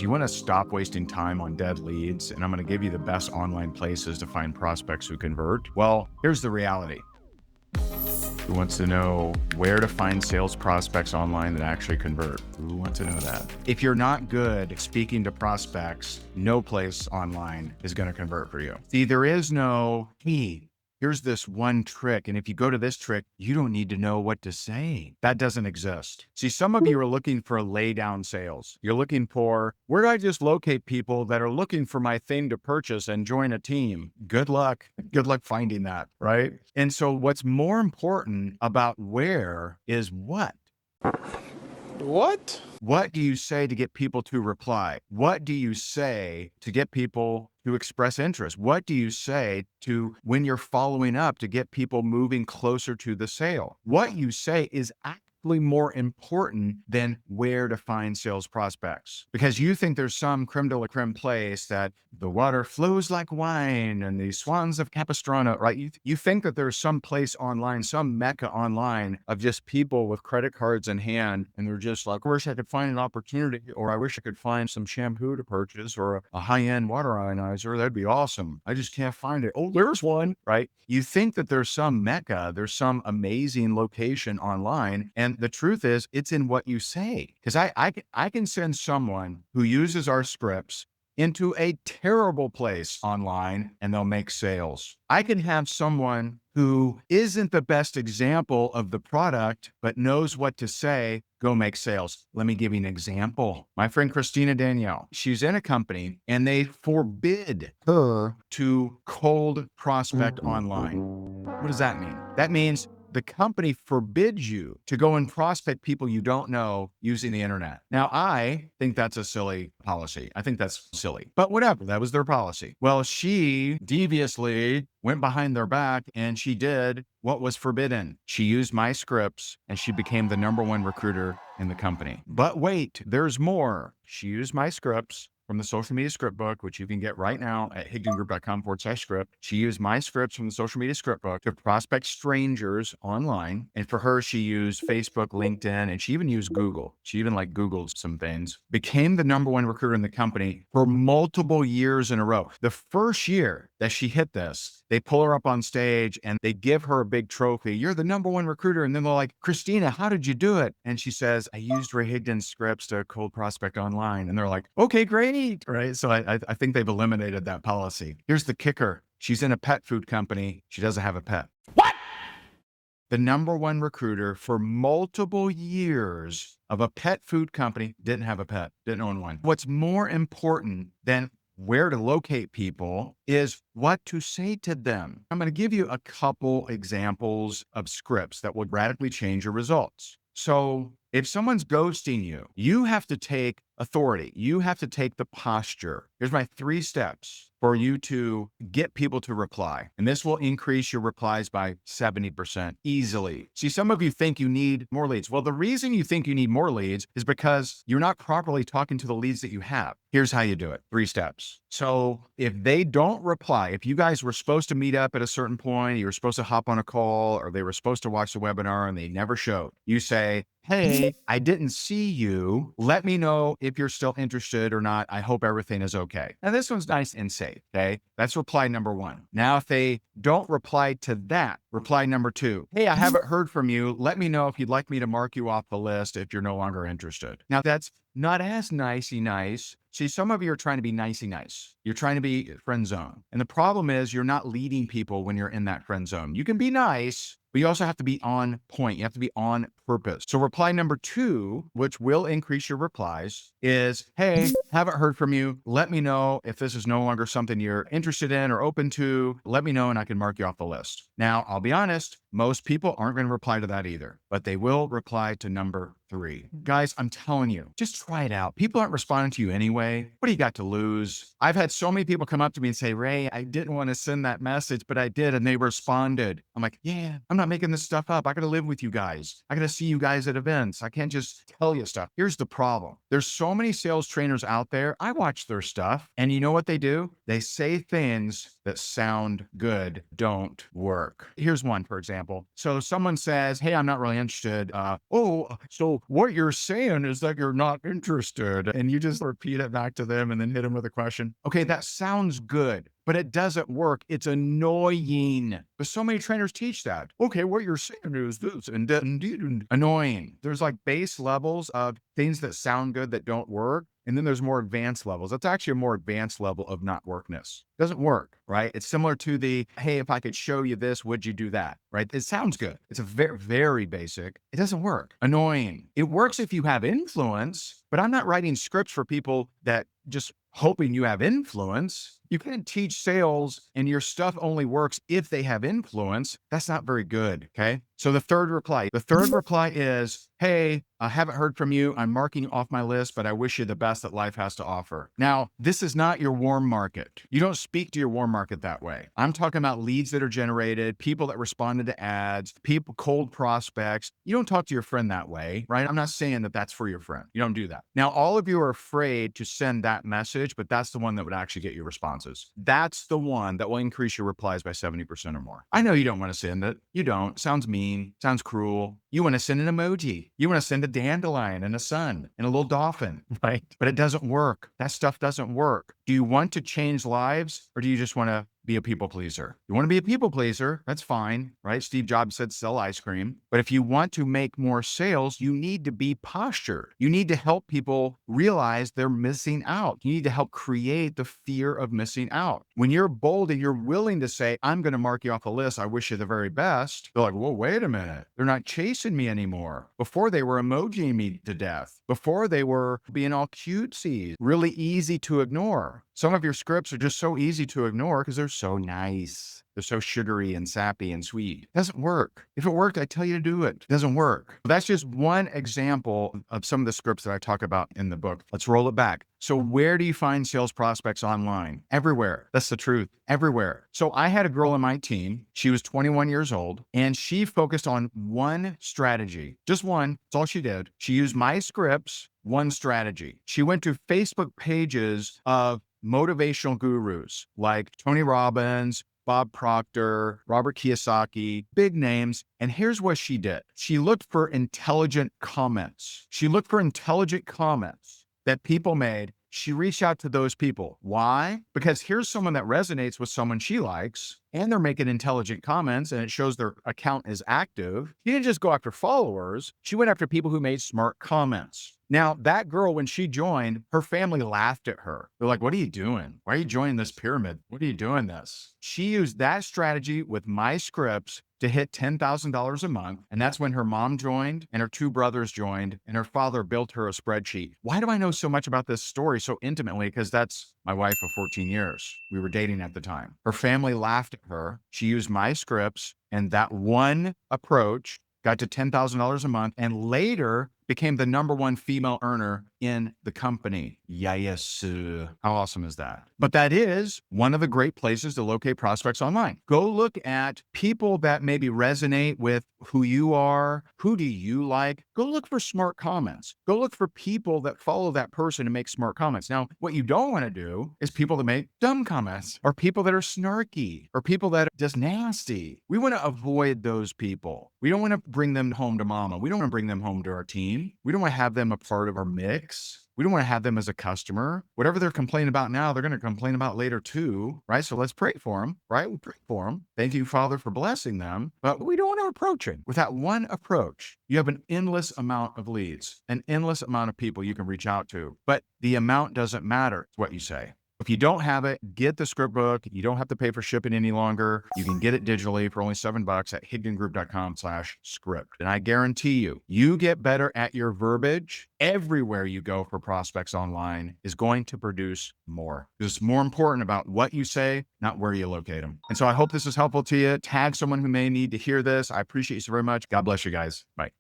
You want to stop wasting time on dead leads, and I'm going to give you the best online places to find prospects who convert. Well, here's the reality. Who wants to know where to find sales prospects online that actually convert? Who wants to know that? If you're not good at speaking to prospects, no place online is going to convert for you. See, there is no, hey, here's this one trick. And if you go to this trick, you don't need to know what to say. That doesn't exist. See, some of you are looking for lay down sales. You're looking for, where do I just locate people that are looking for my thing to purchase and join a team? Good luck. Good luck finding that, right? And so what's more important about where is what? What? What do you say to get people to reply? What do you say to get people to express interest? What do you say to when you're following up to get people moving closer to the sale? What you say is actually more important than where to find sales prospects, because you think there's some creme de la creme place that the water flows like wine and the swans of Capistrano, right? You think that there's some place online, some mecca online of just people with credit cards in hand, and they're just like, I wish I could find an opportunity, or I wish I could find some shampoo to purchase, or a high-end water ionizer. That'd be awesome. I just can't find it. Oh, there's one, right? You think that there's some mecca, there's some amazing location online, and the truth is, it's in what you say. Because I can send someone who uses our scripts into a terrible place online and they'll make sales. I can have someone who isn't the best example of the product, but knows what to say, go make sales. Let me give you an example. My friend Christina Danielle, she's in a company and they forbid her to cold prospect online. What does that mean? That means the company forbids you to go and prospect people you don't know using the internet. Now, I think that's a silly policy. I think that's silly, but whatever, that was their policy. Well, she deviously went behind their back and she did what was forbidden. She used my scripts and she became the #1 recruiter in the company. But wait, there's more. She used my scripts from the social media script book, which you can get right now at higdongroup.com/script. She used my scripts from the social media script book to prospect strangers online. And for her, she used Facebook, LinkedIn, and she even used Google. She even Googled some things, became the #1 recruiter in the company for multiple years in a row. The first year that she hit this, they pull her up on stage and they give her a big trophy. You're the #1 recruiter. And then they're like, Christina, how did you do it? And she says, I used Ray Higdon's scripts to cold prospect online. And they're like, okay, great. Right. So I think they've eliminated that policy. Here's the kicker. She's in a pet food company. She doesn't have a pet. What? The #1 recruiter for multiple years of a pet food company didn't have a pet, didn't own one. What's more important than where to locate people is what to say to them. I'm going to give you a couple examples of scripts that would radically change your results. So if someone's ghosting you, you have to take authority. You have to take the posture. Here's my 3 steps for you to get people to reply. And this will increase your replies by 70% easily. See, some of you think you need more leads. Well, the reason you think you need more leads is because you're not properly talking to the leads that you have. Here's how you do it. 3 steps. So if they don't reply, if you guys were supposed to meet up at a certain point, you were supposed to hop on a call, or they were supposed to watch the webinar and they never showed, you say, hey, I didn't see you. Let me know if you're still interested or not. I hope everything is okay. Now, this one's nice and safe, okay? That's reply #1. Now, if they don't reply to that, reply #2. Hey, I haven't heard from you. Let me know if you'd like me to mark you off the list if you're no longer interested. Now, that's not as nicey nice. See, some of you are trying to be nicey nice. You're trying to be friend zone. And the problem is you're not leading people when you're in that friend zone. You can be nice, but you also have to be on point. You have to be on purpose. So reply #2, which will increase your replies, is, hey, haven't heard from you. Let me know if this is no longer something you're interested in or open to. Let me know and I can mark you off the list. Now, I'll be honest, most people aren't going to reply to that either, but they will reply to #3. Guys, I'm telling you, just try it out. People aren't responding to you anyway. What do you got to lose? I've had so many people come up to me and say, Ray, I didn't want to send that message, but I did. And they responded. I'm like, yeah, I'm not making this stuff up. I got to live with you guys. I got to see you guys at events. I can't just tell you stuff. Here's the problem. There's so many sales trainers out there. I watch their stuff, and you know what they do? They say things that sound good don't work. Here's one, for example. So someone says, hey, I'm not really interested. So what you're saying is that you're not interested. And you just repeat it back to them and then hit them with a question. Okay, that sounds good, but it doesn't work. It's annoying. But so many trainers teach that. Okay, what you're saying is this and that, and annoying. There's like base levels of things that sound good that don't work. And then there's more advanced levels. That's actually a more advanced level of not workness. It doesn't work, right? It's similar to the, hey, if I could show you this, would you do that? Right? It sounds good. It's a very, very basic. It doesn't work. Annoying. It works if you have influence, but I'm not writing scripts for people that just hoping you have influence. You can't teach sales and your stuff only works if they have influence. That's not very good. Okay. So the third reply is, hey, I haven't heard from you. I'm marking you off my list, but I wish you the best that life has to offer. Now, this is not your warm market. You don't speak to your warm market that way. I'm talking about leads that are generated, people that responded to ads, people, cold prospects. You don't talk to your friend that way, right? I'm not saying that that's for your friend. You don't do that. Now, all of you are afraid to send that message, but that's the one that would actually get you responses. That's the one that will increase your replies by 70% or more. I know you don't want to send it. You don't. Sounds mean. Sounds cruel. You want to send an emoji. You want to send a dandelion and a sun and a little dolphin, right? But it doesn't work. That stuff doesn't work. Do you want to change lives, or do you just want to be a people pleaser? You want to be a people pleaser, that's fine, right? Steve Jobs said sell ice cream. But if you want to make more sales, you need to be postured. You need to help people realize they're missing out. You need to help create the fear of missing out. When you're bold and you're willing to say, I'm going to mark you off a list, I wish you the very best, they're like, well, wait a minute. They're not chasing me anymore. Before they were emojiing me to death. Before they were being all cutesy, really easy to ignore. Some of your scripts are just so easy to ignore because they're so nice. They're so sugary and sappy and sweet. It doesn't work. If it worked, I'd tell you to do it. It doesn't work. That's just one example of some of the scripts that I talk about in the book. Let's roll it back. So where do you find sales prospects online? Everywhere. That's the truth. Everywhere. So I had a girl on my team. She was 21 years old, and she focused on one strategy. Just one. That's all she did. She used my scripts, one strategy. She went to Facebook pages of motivational gurus like Tony Robbins, Bob Proctor, Robert Kiyosaki, big names. And here's what she did. She looked for intelligent comments. She looked for intelligent comments that people made. She reached out to those people. Why? Because here's someone that resonates with someone she likes, and they're making intelligent comments, and it shows their account is active. She didn't just go after followers. She went after people who made smart comments. Now, that girl, when she joined, her family laughed at her. They're like, what are you doing? Why are you joining this pyramid? What are you doing this? She used that strategy with my scripts to hit $10,000 a month. And that's when her mom joined and her two brothers joined and her father built her a spreadsheet. Why do I know so much about this story so intimately? Because that's my wife of 14 years. We were dating at the time. Her family laughed at her. She used my scripts, and that one approach got to $10,000 a month, and later became the #1 female earner in the company. Yes. How awesome is that? But that is one of the great places to locate prospects online. Go look at people that maybe resonate with who you are. Who do you like? Go look for smart comments. Go look for people that follow that person and make smart comments. Now, what you don't want to do is people that make dumb comments, or people that are snarky, or people that are just nasty. We want to avoid those people. We don't want to bring them home to mama. We don't want to bring them home to our team. We don't want to have them a part of our mix. We don't want to have them as a customer. Whatever they're complaining about now, they're going to complain about later too, right? So let's pray for them, right? We pray for them. Thank you, Father, for blessing them. But we don't want to approach it. With that one approach, you have an endless amount of leads, an endless amount of people you can reach out to. But the amount doesn't matter, is what you say. If you don't have it, get the script book. You don't have to pay for shipping any longer. You can get it digitally for only $7 at hidgengroup.com/script. And I guarantee you, you get better at your verbiage. Everywhere you go for prospects online is going to produce more. It's more important about what you say, not where you locate them. And so I hope this is helpful to you. Tag someone who may need to hear this. I appreciate you so very much. God bless you guys. Bye.